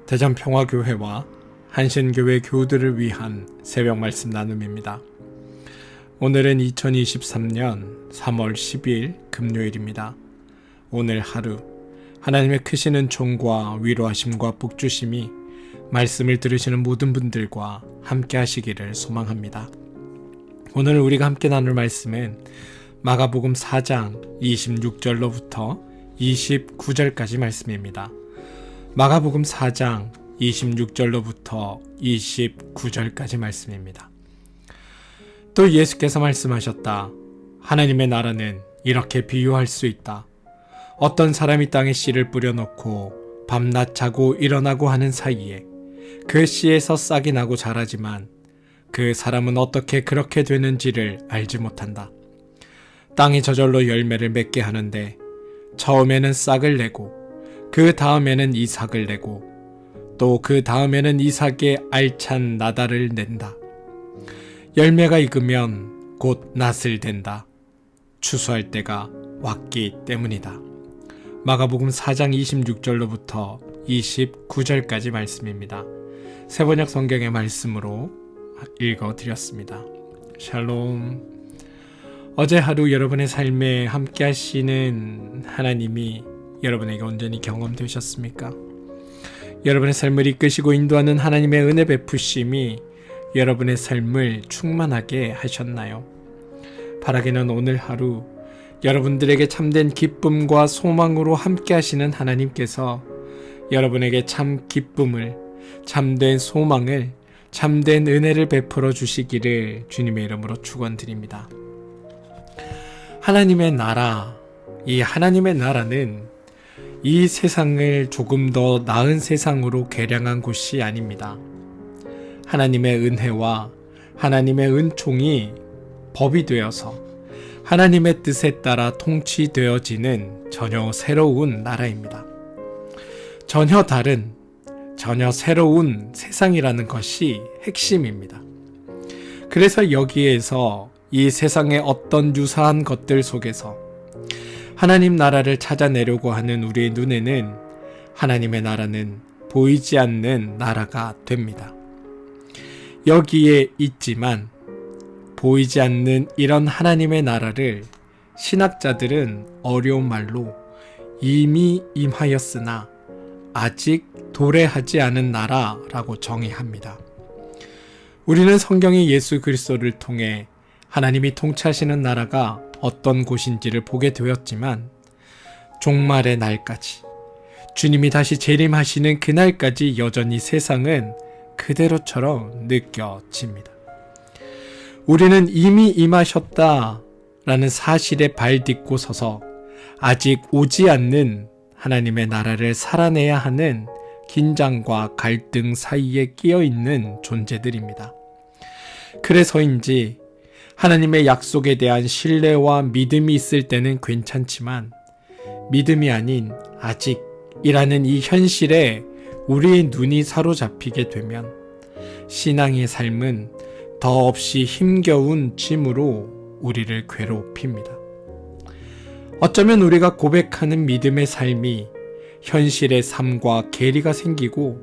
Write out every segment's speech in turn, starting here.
대전평화교회와 한신교회 교우들을 위한 새벽 말씀 나눔입니다. 오늘은 2023년 3월 10일 금요일입니다. 오늘 하루 하나님의 크시는 총과 위로하심과 복주심이 말씀을 들으시는 모든 분들과 함께 하시기를 소망합니다. 오늘 우리가 함께 나눌 말씀은 마가복음 4장 26절로부터 29절까지 말씀입니다. 마가복음 4장 26절로부터 29절까지 말씀입니다. 또 예수께서 말씀하셨다. 하나님의 나라는 이렇게 비유할 수 있다. 어떤 사람이 땅에 씨를 뿌려놓고 밤낮 자고 일어나고 하는 사이에 그 씨에서 싹이 나고 자라지만 그 사람은 어떻게 그렇게 되는지를 알지 못한다. 땅이 저절로 열매를 맺게 하는데 처음에는 싹을 내고 그 다음에는 이삭을 내고 또 그 다음에는 이삭의 알찬 나달을 낸다. 열매가 익으면 곧 낫을 댄다. 추수할 때가 왔기 때문이다. 마가복음 4장 26절로부터 29절까지 말씀입니다. 세번역 성경의 말씀으로 읽어드렸습니다. 샬롬. 어제 하루 여러분의 삶에 함께 하시는 하나님이 여러분에게 온전히 경험되셨습니까? 여러분의 삶을 이끄시고 인도하는 하나님의 은혜 베푸심이 여러분의 삶을 충만하게 하셨나요? 바라기는 오늘 하루 여러분들에게 참된 기쁨과 소망으로 함께 하시는 하나님께서 여러분에게 참 기쁨을, 참된 소망을, 참된 은혜를 베풀어 주시기를 주님의 이름으로 축원드립니다. 하나님의 나라, 이 하나님의 나라는 이 세상을 조금 더 나은 세상으로 개량한 곳이 아닙니다. 하나님의 은혜와 하나님의 은총이 법이 되어서 하나님의 뜻에 따라 통치되어지는 전혀 새로운 나라입니다. 전혀 다른, 전혀 새로운 세상이라는 것이 핵심입니다. 그래서 여기에서 이 세상의 어떤 유사한 것들 속에서 하나님 나라를 찾아내려고 하는 우리의 눈에는 하나님의 나라는 보이지 않는 나라가 됩니다. 여기에 있지만 보이지 않는 이런 하나님의 나라를 신학자들은 어려운 말로 이미 임하였으나 아직 도래하지 않은 나라라고 정의합니다. 우리는 성경의 예수 그리스도를 통해 하나님이 통치하시는 나라가 어떤 곳인지를 보게 되었지만 종말의 날까지, 주님이 다시 재림하시는 그날까지 여전히 세상은 그대로처럼 느껴집니다. 우리는 이미 임하셨다라는 사실에 발 딛고 서서 아직 오지 않는 하나님의 나라를 살아내야 하는 긴장과 갈등 사이에 끼어 있는 존재들입니다. 그래서인지 하나님의 약속에 대한 신뢰와 믿음이 있을 때는 괜찮지만 믿음이 아닌 아직이라는 이 현실에 우리의 눈이 사로잡히게 되면 신앙의 삶은 더없이 힘겨운 짐으로 우리를 괴롭힙니다. 어쩌면 우리가 고백하는 믿음의 삶이 현실의 삶과 괴리가 생기고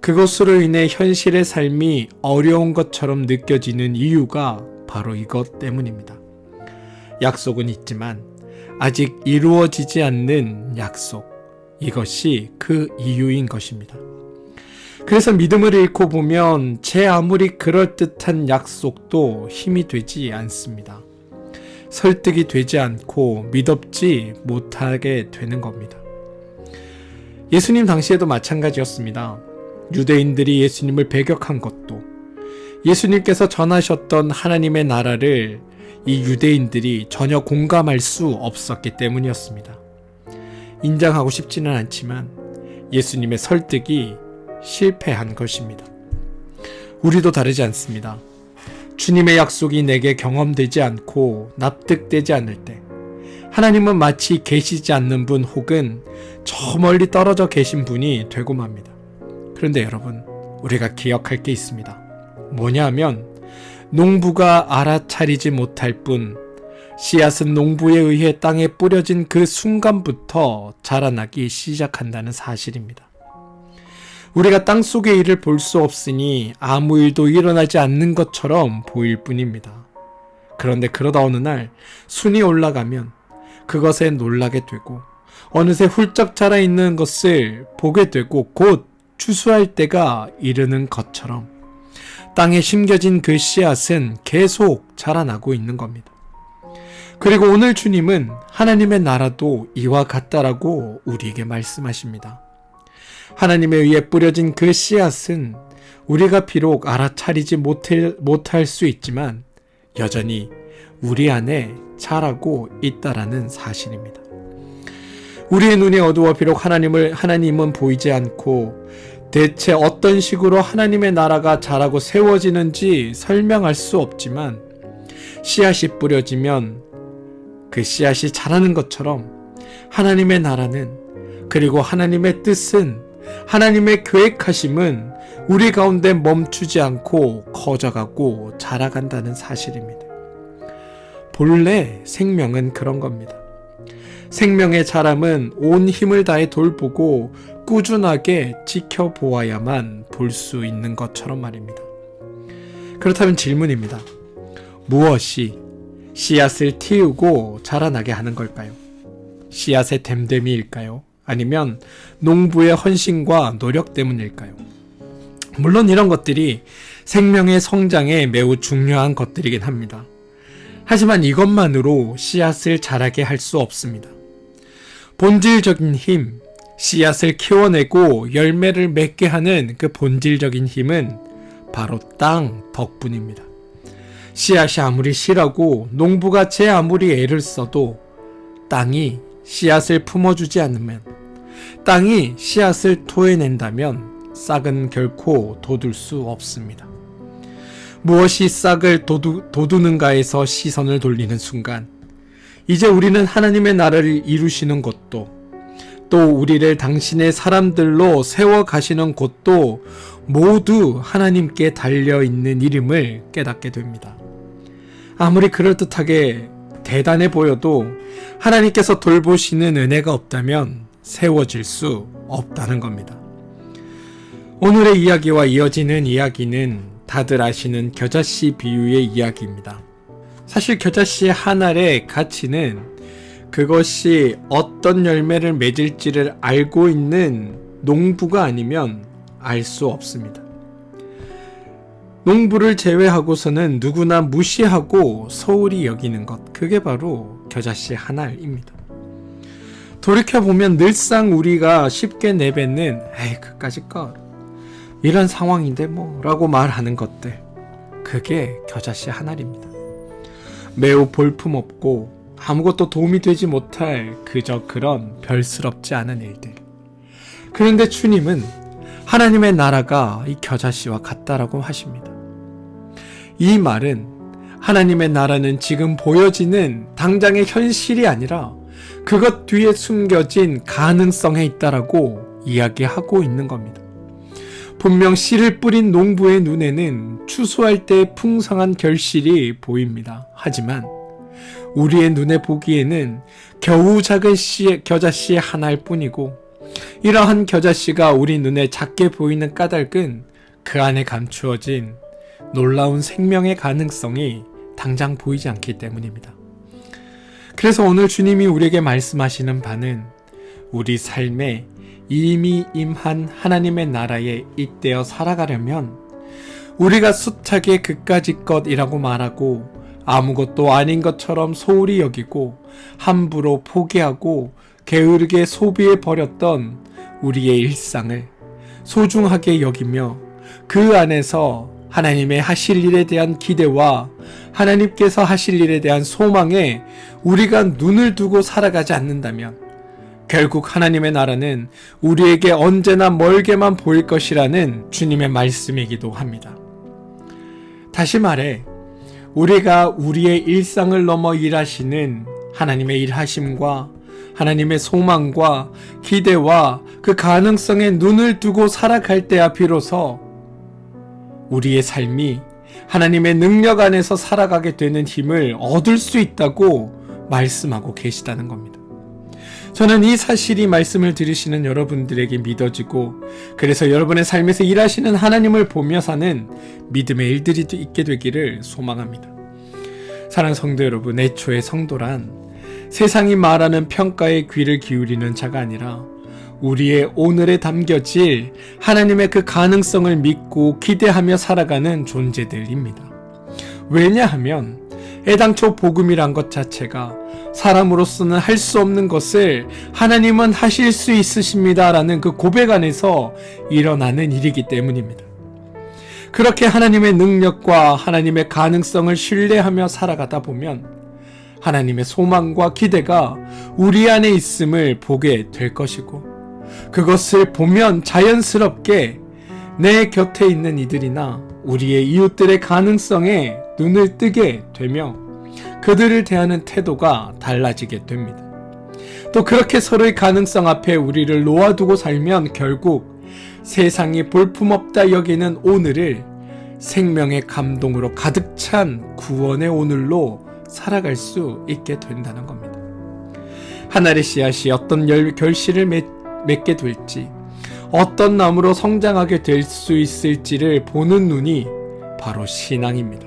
그것으로 인해 현실의 삶이 어려운 것처럼 느껴지는 이유가 바로 이것 때문입니다. 약속은 있지만 아직 이루어지지 않는 약속, 이것이 그 이유인 것입니다. 그래서 믿음을 잃고 보면 제 아무리 그럴듯한 약속도 힘이 되지 않습니다. 설득이 되지 않고 믿업지 못하게 되는 겁니다. 예수님 당시에도 마찬가지였습니다. 유대인들이 예수님을 배격한 것도 예수님께서 전하셨던 하나님의 나라를 이 유대인들이 전혀 공감할 수 없었기 때문이었습니다. 인정하고 싶지는 않지만 예수님의 설득이 실패한 것입니다. 우리도 다르지 않습니다. 주님의 약속이 내게 경험되지 않고 납득되지 않을 때 하나님은 마치 계시지 않는 분 혹은 저 멀리 떨어져 계신 분이 되고 맙니다. 그런데 여러분, 우리가 기억할 게 있습니다. 뭐냐면 농부가 알아차리지 못할 뿐 씨앗은 농부에 의해 땅에 뿌려진 그 순간부터 자라나기 시작한다는 사실입니다. 우리가 땅속의 일을 볼 수 없으니 아무 일도 일어나지 않는 것처럼 보일 뿐입니다. 그런데 그러다 어느 날 순이 올라가면 그것에 놀라게 되고 어느새 훌쩍 자라 있는 것을 보게 되고 곧 추수할 때가 이르는 것처럼 땅에 심겨진 그 씨앗은 계속 자라나고 있는 겁니다. 그리고 오늘 주님은 하나님의 나라도 이와 같다라고 우리에게 말씀하십니다. 하나님에 의해 뿌려진 그 씨앗은 우리가 비록 알아차리지 못할 수 있지만 여전히 우리 안에 자라고 있다라는 사실입니다. 우리의 눈이 어두워 비록 하나님은 보이지 않고 대체 어떤 식으로 하나님의 나라가 자라고 세워지는지 설명할 수 없지만 씨앗이 뿌려지면 그 씨앗이 자라는 것처럼 하나님의 나라는 그리고 하나님의 뜻은 하나님의 계획하심은 우리 가운데 멈추지 않고 커져가고 자라간다는 사실입니다. 본래 생명은 그런 겁니다. 생명의 자람은 온 힘을 다해 돌보고 꾸준하게 지켜보아야만 볼 수 있는 것처럼 말입니다. 그렇다면 질문입니다. 무엇이 씨앗을 틔우고 자라나게 하는 걸까요? 씨앗의 됨됨이일까요? 아니면 농부의 헌신과 노력 때문일까요? 물론 이런 것들이 생명의 성장에 매우 중요한 것들이긴 합니다. 하지만 이것만으로 씨앗을 자라게 할 수 없습니다. 본질적인 힘, 씨앗을 키워내고 열매를 맺게 하는 그 본질적인 힘은 바로 땅 덕분입니다. 씨앗이 아무리 실하고 농부가 제 아무리 애를 써도 땅이 씨앗을 품어주지 않으면, 땅이 씨앗을 토해낸다면 싹은 결코 돋을 수 없습니다. 무엇이 싹을 돋우는가에서 시선을 돌리는 순간 이제 우리는 하나님의 나라를 이루시는 것도 또 우리를 당신의 사람들로 세워가시는 곳도 모두 하나님께 달려있는 이름을 깨닫게 됩니다. 아무리 그럴듯하게 대단해 보여도 하나님께서 돌보시는 은혜가 없다면 세워질 수 없다는 겁니다. 오늘의 이야기와 이어지는 이야기는 다들 아시는 겨자씨 비유의 이야기입니다. 사실 겨자씨 한 알의 가치는 그것이 어떤 열매를 맺을지를 알고 있는 농부가 아니면 알 수 없습니다. 농부를 제외하고서는 누구나 무시하고 소홀히 여기는 것, 그게 바로 겨자씨 한 알입니다. 돌이켜보면 늘상 우리가 쉽게 내뱉는 에이 그까짓 것 이런 상황인데 뭐 라고 말하는 것들, 그게 겨자씨 한 알입니다. 매우 볼품없고 아무것도 도움이 되지 못할 그저 그런 별스럽지 않은 일들. 그런데 주님은 하나님의 나라가 이 겨자씨와 같다라고 하십니다. 이 말은 하나님의 나라는 지금 보여지는 당장의 현실이 아니라 그것 뒤에 숨겨진 가능성에 있다라고 이야기하고 있는 겁니다. 분명 씨를 뿌린 농부의 눈에는 추수할 때 풍성한 결실이 보입니다. 하지만 우리의 눈에 보기에는 겨우 작은 겨자씨 하나일 뿐이고, 이러한 겨자씨가 우리 눈에 작게 보이는 까닭은 그 안에 감추어진 놀라운 생명의 가능성이 당장 보이지 않기 때문입니다. 그래서 오늘 주님이 우리에게 말씀하시는 바는 우리 삶에 이미 임한 하나님의 나라에 잇대어 살아가려면 우리가 숱하게 그까짓 것이라고 말하고 아무것도 아닌 것처럼 소홀히 여기고 함부로 포기하고 게으르게 소비해버렸던 우리의 일상을 소중하게 여기며 그 안에서 하나님의 하실 일에 대한 기대와 하나님께서 하실 일에 대한 소망에 우리가 눈을 두고 살아가지 않는다면 결국 하나님의 나라는 우리에게 언제나 멀게만 보일 것이라는 주님의 말씀이기도 합니다. 다시 말해, 우리가 우리의 일상을 넘어 일하시는 하나님의 일하심과 하나님의 소망과 기대와 그 가능성에 눈을 두고 살아갈 때야 비로소 우리의 삶이 하나님의 능력 안에서 살아가게 되는 힘을 얻을 수 있다고 말씀하고 계시다는 겁니다. 저는 이 사실이 말씀을 들으시는 여러분들에게 믿어지고, 그래서 여러분의 삶에서 일하시는 하나님을 보며 사는 믿음의 일들이 있게 되기를 소망합니다. 사랑하는 성도 여러분, 애초에 성도란 세상이 말하는 평가에 귀를 기울이는 자가 아니라 우리의 오늘에 담겨질 하나님의 그 가능성을 믿고 기대하며 살아가는 존재들입니다. 왜냐하면 애당초 복음이란 것 자체가 사람으로서는 할 수 없는 것을 하나님은 하실 수 있으십니다 라는 그 고백 안에서 일어나는 일이기 때문입니다. 그렇게 하나님의 능력과 하나님의 가능성을 신뢰하며 살아가다 보면 하나님의 소망과 기대가 우리 안에 있음을 보게 될 것이고, 그것을 보면 자연스럽게 내 곁에 있는 이들이나 우리의 이웃들의 가능성에 눈을 뜨게 되며 그들을 대하는 태도가 달라지게 됩니다. 또 그렇게 서로의 가능성 앞에 우리를 놓아두고 살면 결국 세상이 볼품없다 여기는 오늘을 생명의 감동으로 가득 찬 구원의 오늘로 살아갈 수 있게 된다는 겁니다. 하늘의 씨앗이 어떤 결실을 맺게 될지, 어떤 나무로 성장하게 될 수 있을지를 보는 눈이 바로 신앙입니다.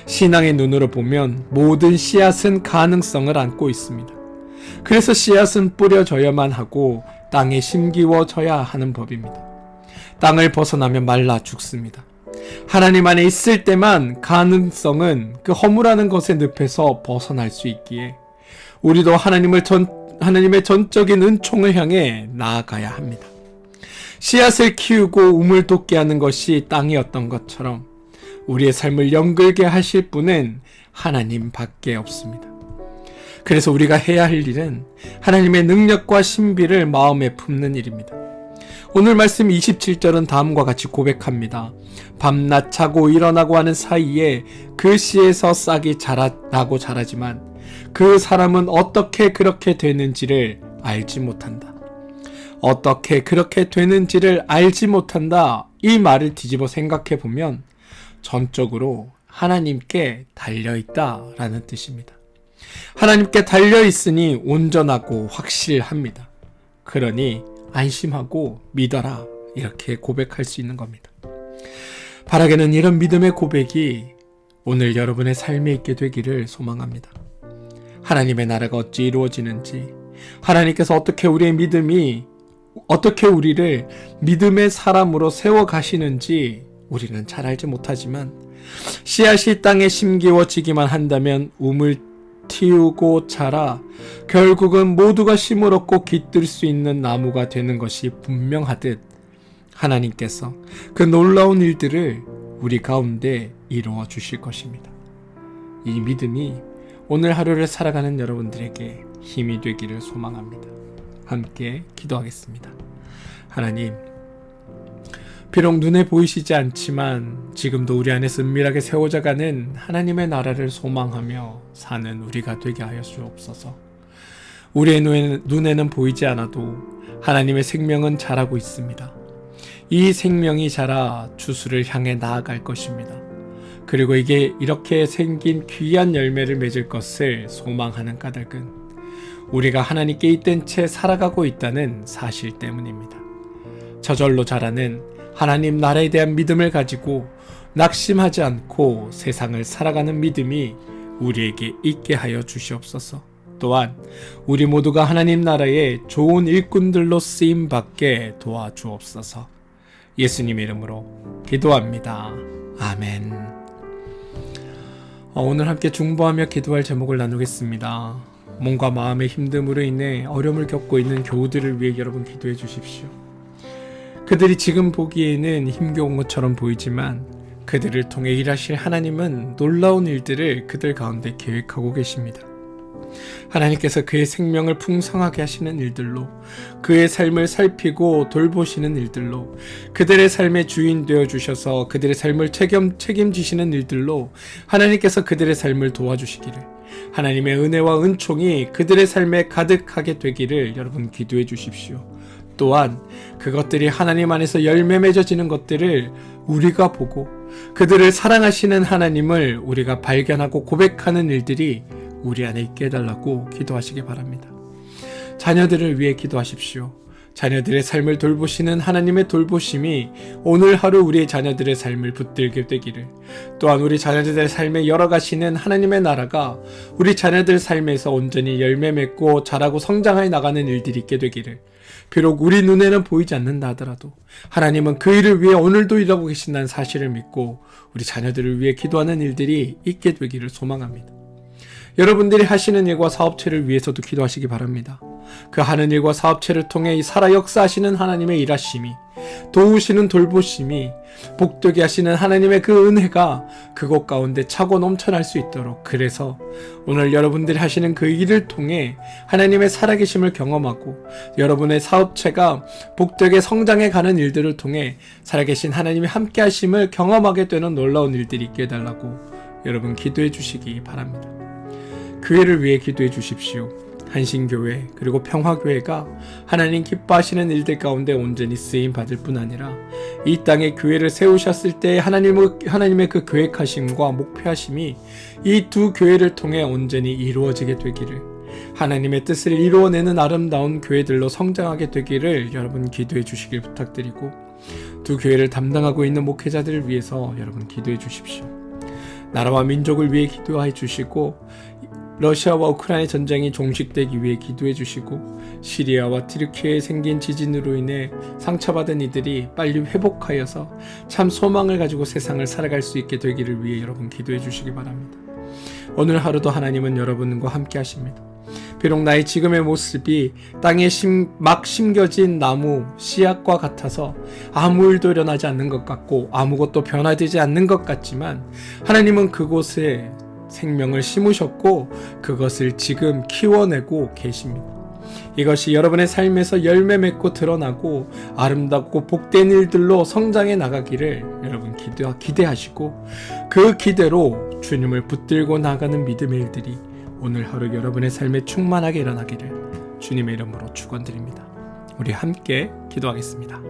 신앙의 눈으로 보면 모든 씨앗은 가능성을 안고 있습니다. 그래서 씨앗은 뿌려져야만 하고 땅에 심기워져야 하는 법입니다. 땅을 벗어나면 말라 죽습니다. 하나님 안에 있을 때만 가능성은 그 허물하는 것의 늪에서 벗어날 수 있기에 우리도 하나님의 전적인 은총을 향해 나아가야 합니다. 씨앗을 키우고 우물 돋게 하는 것이 땅이었던 것처럼 우리의 삶을 연글게 하실 분은 하나님밖에 없습니다. 그래서 우리가 해야 할 일은 하나님의 능력과 신비를 마음에 품는 일입니다. 오늘 말씀 27절은 다음과 같이 고백합니다. 밤낮 자고 일어나고 하는 사이에 그 씨에서 싹이 나고 자라지만 그 사람은 어떻게 그렇게 되는지를 알지 못한다. 어떻게 그렇게 되는지를 알지 못한다. 이 말을 뒤집어 생각해 보면 전적으로 하나님께 달려있다라는 뜻입니다. 하나님께 달려있으니 온전하고 확실합니다. 그러니 안심하고 믿어라, 이렇게 고백할 수 있는 겁니다. 바라게는 이런 믿음의 고백이 오늘 여러분의 삶에 있게 되기를 소망합니다. 하나님의 나라가 어찌 이루어지는지, 하나님께서 어떻게 우리를 믿음의 사람으로 세워가시는지 우리는 잘 알지 못하지만 씨앗이 땅에 심기워지기만 한다면 우물 틔우고 자라 결국은 모두가 심을 얻고 깃들 수 있는 나무가 되는 것이 분명하듯 하나님께서 그 놀라운 일들을 우리 가운데 이루어 주실 것입니다. 이 믿음이 오늘 하루를 살아가는 여러분들에게 힘이 되기를 소망합니다. 함께 기도하겠습니다. 하나님, 비록 눈에 보이시지 않지만 지금도 우리 안에서 은밀하게 세워져가는 하나님의 나라를 소망하며 사는 우리가 되게 하여 주옵소서. 우리의 눈에는 보이지 않아도 하나님의 생명은 자라고 있습니다. 이 생명이 자라 주수를 향해 나아갈 것입니다. 그리고 이게 이렇게 생긴 귀한 열매를 맺을 것을 소망하는 까닭은 우리가 하나님께 잇된 채 살아가고 있다는 사실 때문입니다. 저절로 자라는 하나님 나라에 대한 믿음을 가지고 낙심하지 않고 세상을 살아가는 믿음이 우리에게 있게 하여 주시옵소서. 또한 우리 모두가 하나님 나라의 좋은 일꾼들로 쓰임받게 도와주옵소서. 예수님의 이름으로 기도합니다. 아멘. 오늘 함께 중보하며 기도할 제목을 나누겠습니다. 몸과 마음의 힘듦으로 인해 어려움을 겪고 있는 교우들을 위해 여러분 기도해 주십시오. 그들이 지금 보기에는 힘겨운 것처럼 보이지만 그들을 통해 일하실 하나님은 놀라운 일들을 그들 가운데 계획하고 계십니다. 하나님께서 그의 생명을 풍성하게 하시는 일들로, 그의 삶을 살피고 돌보시는 일들로, 그들의 삶의 주인 되어주셔서 그들의 삶을 책임지시는 일들로 하나님께서 그들의 삶을 도와주시기를, 하나님의 은혜와 은총이 그들의 삶에 가득하게 되기를 여러분 기도해 주십시오. 또한 그것들이 하나님 안에서 열매 맺어지는 것들을 우리가 보고 그들을 사랑하시는 하나님을 우리가 발견하고 고백하는 일들이 우리 안에 있게 해달라고 기도하시기 바랍니다. 자녀들을 위해 기도하십시오. 자녀들의 삶을 돌보시는 하나님의 돌보심이 오늘 하루 우리의 자녀들의 삶을 붙들게 되기를, 또한 우리 자녀들의 삶에 열어가시는 하나님의 나라가 우리 자녀들 삶에서 온전히 열매 맺고 자라고 성장해 나가는 일들이 있게 되기를, 비록 우리 눈에는 보이지 않는다 하더라도 하나님은 그 일을 위해 오늘도 일하고 계신다는 사실을 믿고 우리 자녀들을 위해 기도하는 일들이 있게 되기를 소망합니다. 여러분들이 하시는 일과 사업체를 위해서도 기도하시기 바랍니다. 그 하는 일과 사업체를 통해 살아 역사하시는 하나님의 일하심이, 도우시는 돌보심이, 복되게 하시는 하나님의 그 은혜가 그곳 가운데 차고 넘쳐날 수 있도록, 그래서 오늘 여러분들이 하시는 그 일을 통해 하나님의 살아계심을 경험하고 여러분의 사업체가 복되게 성장해 가는 일들을 통해 살아계신 하나님의 함께 하심을 경험하게 되는 놀라운 일들이 있게 해달라고 여러분 기도해 주시기 바랍니다. 교회를 위해 기도해 주십시오. 한신교회 그리고 평화교회가 하나님 기뻐하시는 일들 가운데 온전히 쓰임 받을 뿐 아니라 이 땅에 교회를 세우셨을 때 하나님의 그 계획하심과 목표하심이 이 두 교회를 통해 온전히 이루어지게 되기를, 하나님의 뜻을 이루어내는 아름다운 교회들로 성장하게 되기를 여러분 기도해 주시길 부탁드리고, 두 교회를 담당하고 있는 목회자들을 위해서 여러분 기도해 주십시오. 나라와 민족을 위해 기도해 주시고, 러시아와 우크라이나 전쟁이 종식되기 위해 기도해 주시고, 시리아와 튀르키예에 생긴 지진으로 인해 상처받은 이들이 빨리 회복하여서 참 소망을 가지고 세상을 살아갈 수 있게 되기를 위해 여러분 기도해 주시기 바랍니다. 오늘 하루도 하나님은 여러분과 함께 하십니다. 비록 나의 지금의 모습이 땅에 막 심겨진 나무 씨앗과 같아서 아무 일도 일어나지 않는 것 같고 아무것도 변화되지 않는 것 같지만, 하나님은 그곳에 생명을 심으셨고 그것을 지금 키워내고 계십니다. 이것이 여러분의 삶에서 열매 맺고 드러나고 아름답고 복된 일들로 성장해 나가기를 여러분 기대하시고, 그 기대로 주님을 붙들고 나가는 믿음의 일들이 오늘 하루 여러분의 삶에 충만하게 일어나기를 주님의 이름으로 축원드립니다. 우리 함께 기도하겠습니다.